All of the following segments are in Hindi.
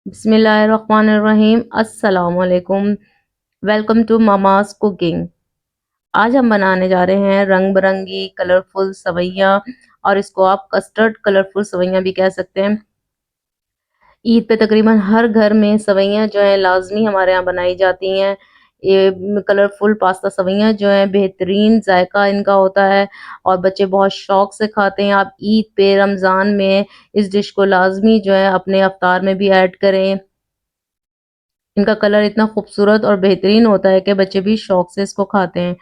बिस्मिल्लाहिर्रहमानिर्रहीम अस्सलाम वालेकुम। Welcome to Mama's Cooking. आज हम बनाने जा रहे हैं रंग बिरंगी कलरफुल सेवइयाँ, और इसको आप कस्टर्ड कलरफुल सेवइयाँ भी कह सकते हैं। ईद पे तकरीबन हर घर में सेवइयाँ जो है लाजमी हमारे यहाँ बनाई जाती हैं। ये कलरफुल पास्ता सेवइयाँ जो है बेहतरीन जायका इनका होता है और बच्चे बहुत शौक से खाते हैं। आप ईद पे रमज़ान में इस डिश को लाजमी जो है अपने अफ्तार में भी ऐड करें। इनका कलर इतना खूबसूरत और बेहतरीन होता है कि बच्चे भी शौक से इसको खाते हैं।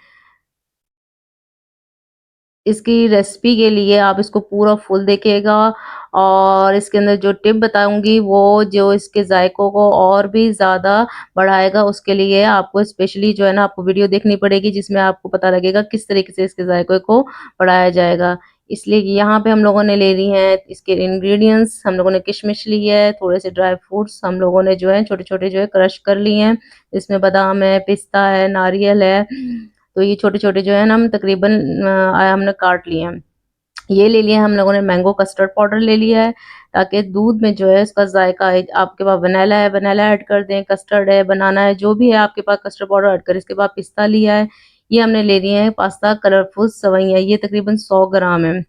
इसकी रेसिपी के लिए आप इसको पूरा फुल देखिएगा, और इसके अंदर जो टिप बताऊँगी वो जो इसके जायकों को और भी ज़्यादा बढ़ाएगा, उसके लिए आपको स्पेशली जो है ना आपको वीडियो देखनी पड़ेगी, जिसमें आपको पता लगेगा किस तरीके से इसके जायकों को बढ़ाया जाएगा। इसलिए यहाँ पे हम लोगों ने ले ली हैं इसके इंग्रेडिएंट्स। हम लोगों ने किशमिश ली है, थोड़े से ड्राई फ्रूट्स हम लोगों ने जो है छोटे-छोटे जो है क्रश कर लिए हैं। इसमें बादाम है, पिस्ता है, नारियल है। तो ये छोटे-छोटे जो है ना हम तकरीबन हमने काट लिए हैं। ये ले लिया है हम लोगों ने मैंगो कस्टर्ड पाउडर ले लिया है, ताकि दूध में जो है इसका ज़ायका है। आपके पास वैनिला है, वैनिला ऐड कर दें, कस्टर्ड है, बनाना है, जो भी है आपके पास कस्टर्ड पाउडर ऐड करें। इसके बाद पिस्ता लिया है, ये हमने ले लिए हैं पास्ता कलरफुल सेवइयाँ, ये तकरीबन 100 ग्राम है।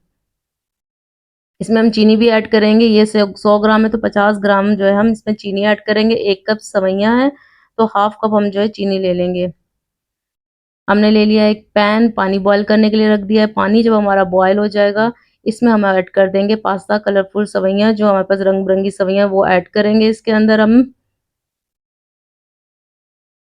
इसमें हम चीनी भी ऐड करेंगे, ये से 100 ग्राम है तो 50 ग्राम जो है हम इसमें चीनी ऐड करेंगे। 1 कप सेवइयाँ हैं, तो हाफ कप हम जो है चीनी ले लेंगे। हमने ले लिया एक पैन, पानी बॉयल करने के लिए रख दिया है। पानी जब हमारा बॉयल हो जाएगा, इसमें हम ऐड कर देंगे पास्ता कलरफुल सेवइयाँ, जो हमारे पास रंग-बिरंगी सेवइयाँ वो ऐड करेंगे इसके अंदर हम।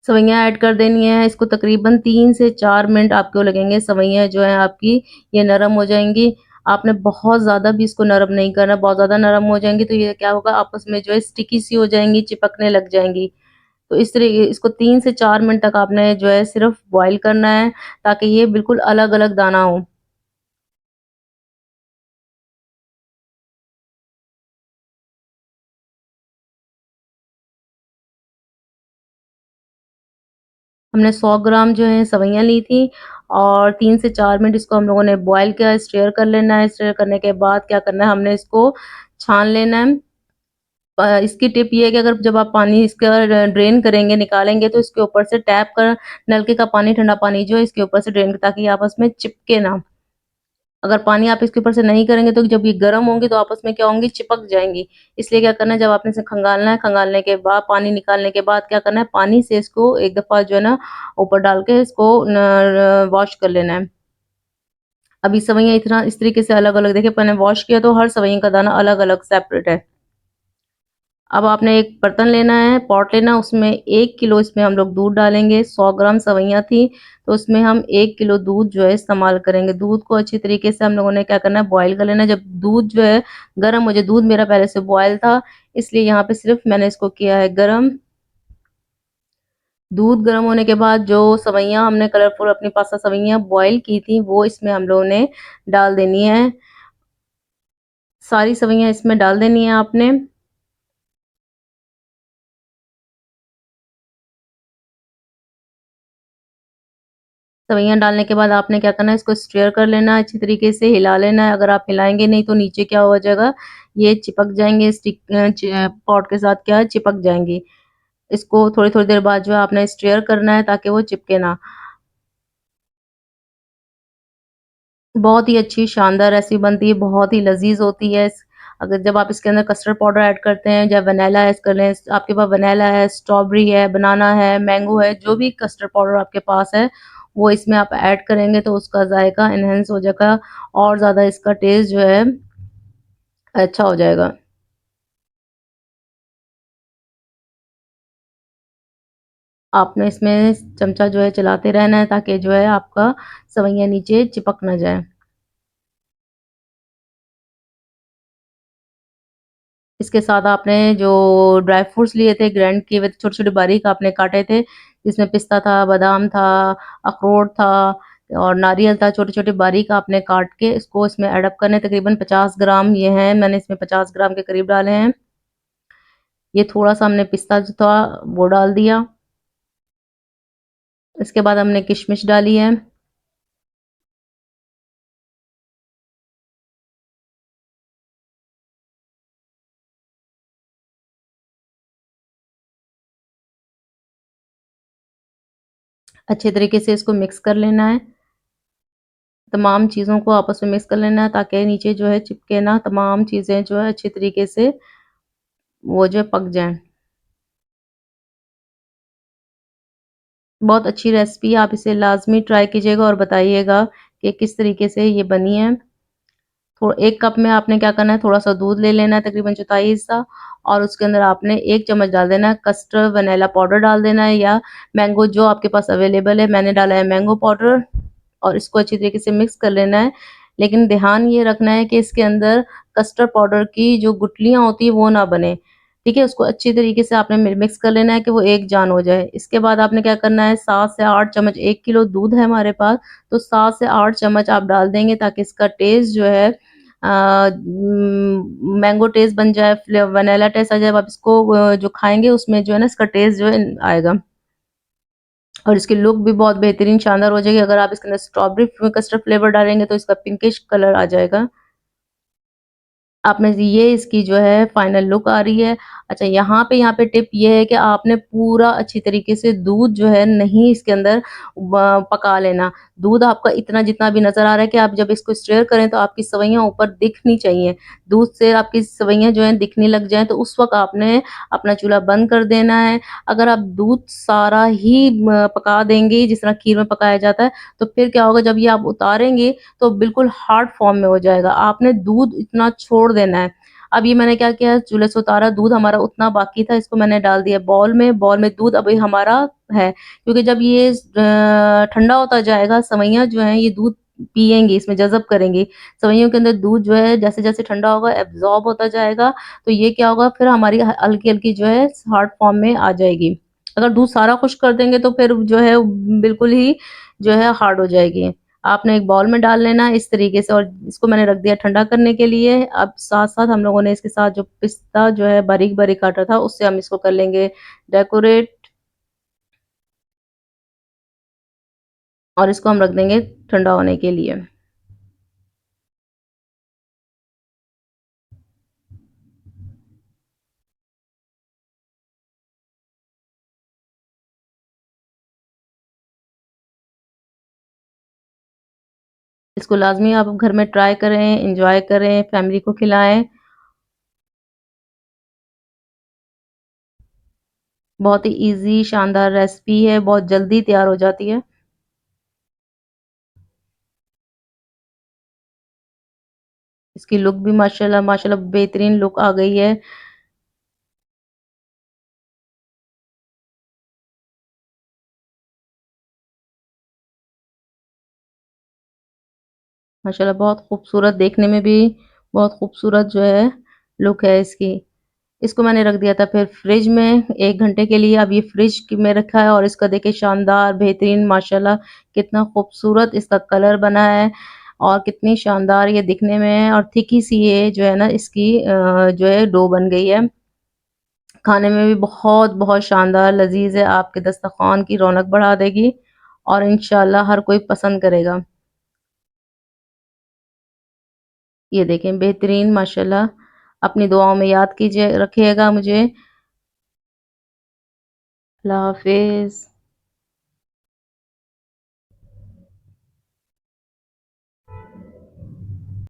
सेवइयाँ ऐड कर देनी है, इसको तकरीबन 3 से 4 मिनट आपको लगेंगे, सेवइयाँ जो हैं आपकी ये नरम हो जाएँगी। आपने बहुत ज़्यादा भी इसको नरम नहीं करना, बहुत ज़्यादा नरम हो जाएँगी तो ये क्या होगा आपस में जो है स्टिकी सी हो जाएँगी, चिपकने लग जाएँगी। तो इस तरी इसको 3 से 4 मिनट तक आपने जो है सिर्फ़ बॉयल करना है, ताकि ये बिल्कुल अलग-अलग दाना हो। हमने 100 ग्राम जो है सेवइयाँ ली थी, और 3 से 4 मिनट इसको हम लोगों ने बॉयल किया, स्टीयर कर लेना है। स्टीयर करने के बाद क्या करना है, हमने इसको छान लेना है। इसकी टिप ये है कि अगर जब आप पानी इसका ड्रेन करेंगे, निकालेंगे, तो इसके ऊपर से टैप का नलके का पानी, ठंडा पानी जो है इसके ऊपर से ड्रेन, ताकि ये आपस में चिपके ना। अगर पानी आप इसके ऊपर से नहीं करेंगे तो जब ये गर्म होंगी तो आपस में क्या होंगी, चिपक जाएँगी। इसलिए क्या करना है, जब आपने इसे खंगालना है, खंगालने के बाद पानी निकालने के बाद क्या करना है, पानी से इसको एक दफ़ा जो है ना ऊपर डाल के इसको न वॉश कर लेना है। अब ये सेवइयाँ इतना इस तरीके से अलग-अलग देखिए, मैंने वॉश किया तो हर सेवइयाँ का दाना अलग-अलग सेपरेट है। अब आपने एक बर्तन लेना है, पॉट लेना, उसमें 1 किलो इसमें हम लोग दूध डालेंगे। 100 ग्राम सेवइयाँ थी, तो उसमें हम 1 किलो दूध जो है इस्तेमाल करेंगे। दूध को अच्छी तरीके से हम लोगों ने क्या करना है, बॉयल कर लेना है। जब दूध जो है गरम हो जाए, दूध मेरा पहले से बॉयल था, इसलिए यहाँ पे सिर्फ़ मैंने इसको किया है गरम। दूध गरम होने के बाद जो सेवइयाँ हमने कलरफुल अपनी पास्ता सेवइयाँ बॉयल की थी, वो इसमें हम लोगों ने डाल देनी है। सारी सेवइयाँ इसमें डाल देनी है आपने। सेवइयाँ डालने के बाद आपने क्या करना है, इसको स्टीयर कर लेना है, अच्छी तरीके से हिला लेना है। अगर आप हिलाएँगे नहीं तो नीचे क्या हो जाएगा, ये चिपक जाएँगे, पॉट के साथ क्या है, चिपक जाएँगी। इसको थोड़ी-थोड़ी देर बाद जो है आपने स्टीयर करना है, ताकि वो चिपके ना। बहुत ही अच्छी शानदार रेसिपी बनती है, बहुत ही लज़ीज़ होती है। अगर जब आप इसके अंदर कस्टर्ड पाउडर ऐड करते हैं या वैनिला ऐड कर लें, आपके पास वैनिला है, स्ट्रॉबेरी है, बनाना है, मैंगो है, जो भी कस्टर्ड पाउडर आपके पास है, वो इसमें आप ऐड करेंगे तो उसका ज़ायका एनहांस हो जाएगा, और ज़्यादा इसका टेस्ट जो है अच्छा हो जाएगा। आपने इसमें चमचा जो है चलाते रहना है, ताकि जो है आपका सेवइयाँ नीचे चिपक ना जाए। इसके साथ आपने जो ड्राई फ्रूट्स लिए थे, ग्राइंड किए हुए थे, छोटे-छोटे बारीक आपने काटे थे, जिसमें पिस्ता था, बादाम था, अखरोट था और नारियल था, छोटे-छोटे बारीक आपने काट के इसको इसमें ऐड अप करने हैं। तकरीबन 50 ग्राम ये हैं, मैंने इसमें 50 ग्राम के करीब डाले हैं। ये थोड़ा-सा हमने पिस्ता जो था वो डाल दिया। इसके बाद हमने किशमिश डाली है। अच्छे तरीके से इसको मिक्स कर लेना है। तमाम चीज़ों को आपस में मिक्स कर लेना है ताकि नीचे जो है चिपके ना, तमाम चीज़ें जो है अच्छी तरीके से वो जो है पक जाएँ। बहुत अच्छी रेसिपी है, आप इसे लाज़मी ट्राई कीजिएगा और बताइएगा कि किस तरीके से ये बनी है। थो 1 कप में आपने क्या करना है, थोड़ा-सा दूध ले लेना है तकरीबन चौथाई हिस्सा और उसके अंदर आपने 1 चम्मच डाल देना है कस्टर्ड वैनिला पाउडर डाल देना है या मैंगो जो आपके पास अवेलेबल है, मैंने डाला है मैंगो पाउडर और इसको अच्छी तरीके से मिक्स कर लेना है। लेकिन ध्यान ये रखना है कि इसके अंदर कस्टर्ड पाउडर की जो गुठलियाँ होती हैं वो ना बने, ठीक है? उसको अच्छी तरीके से आपने मिक्स कर लेना है कि वो एक जान हो जाए। इसके बाद आपने क्या करना है 7 से 8 चम्मच 1 किलो दूध है हमारे पास, तो 7 से 8 चम्मच आप डाल देंगे ताकि इसका टेस्ट जो है मैंगो टेस्ट बन जाए, वैनिला टेस्ट आ जाए। अब आप इसको जो खाएँगे उसमें जो है ना इसका टेस्ट जो है आएगा। और इसकी लुक भी बहुत बेहतरीन शानदार हो जाएगी। अगर आप इसके अंदर स्ट्रॉबेरी कस्टर्ड फ्लेवर डालेंगे तो इसका पिंकिश कलर आ जाएगा। आपने ये इसकी जो है फाइनल लुक आ रही है। अच्छा यहाँ पे टिप ये है कि आपने पूरा अच्छी तरीके से दूध जो है नहीं इसके अंदर पका लेना। दूध आपका इतना जितना भी नज़र आ रहा है कि आप जब इसको स्टीयर करें तो आपकी सवैयाँ ऊपर दिखनी चाहिए। दूध से आपकी सवैयाँ जो हैं दिखने लग जाएँ तो उस वक़्त आपने अपना चूल्हा बंद कर देना है। अगर आप दूध सारा ही पका देंगे जिस तरह खीर में पकाया जाता है, तो फिर क्या होगा जब ये आप उतारेंगे तो बिल्कुल हार्ड फॉर्म में हो जाएगा। आपने दूध इतना छोड़ देना है। अब ये मैंने क्या किया चूल्हे से उतारा, दूध हमारा उतना बाकी था, इसको मैंने डाल दिया बाउल में दूध अभी हमारा है। क्योंकि जब ये ठंडा होता जाएगा, सेवइयाँ जो हैं ये दूध पिएँगी, इसमें जज़ब करेंगी। सेवइयों के अंदर दूध जो है जैसे-जैसे ठंडा होगा एब्ज़ॉर्ब होता जाएगा, तो ये क्या होगा फिर हमारी हल्की-हल्की जो है हार्ड फॉर्म में आ जाएगी। अगर दूध सारा खुश्क कर देंगे तो फिर जो है बिल्कुल ही जो है हार्ड हो जाएगी। आपने एक बाउल में डाल लेना है इस तरीके से और इसको मैंने रख दिया ठंडा करने के लिए। अब साथ-साथ हम लोगों ने इसके साथ जो पिस्ता जो है बारीक-बारीक काटा था उससे हम इसको कर लेंगे डेकोरेट और इसको हम रख देंगे ठंडा होने के लिए। इसको लाज़मी आप घर में ट्राई करें, एन्जॉय करें, फैमिली को खिलाएँ। बहुत ही ईज़ी शानदार रेसिपी है, बहुत जल्दी तैयार हो जाती है। इसकी लुक भी माशाल्लाह माशाल्लाह बेहतरीन लुक आ गई है। माशाल्लाह बहुत खूबसूरत देखने में भी बहुत खूबसूरत जो है लुक है इसकी। इसको मैंने रख दिया था फिर फ्रिज में 1 घंटे के लिए। अब ये फ्रिज में रखा है और इसका देखिए शानदार बेहतरीन माशाल्लाह कितना खूबसूरत इसका कलर बना है और कितनी शानदार ये दिखने में है और थिक ही सी ये जो है ना इसकी जो है डो बन गई है। खाने में भी बहुत-बहुत शानदार लज़ीज़ है, आपके दस्तरख़्वान की रौनक बढ़ा देगी और इंशाअल्लाह हर कोई पसंद करेगा। ये देखें बेहतरीन माशाल्लाह, अपनी दुआओं में याद कीजिए रखिएगा मुझे। अल्लाह हाफ़िज़।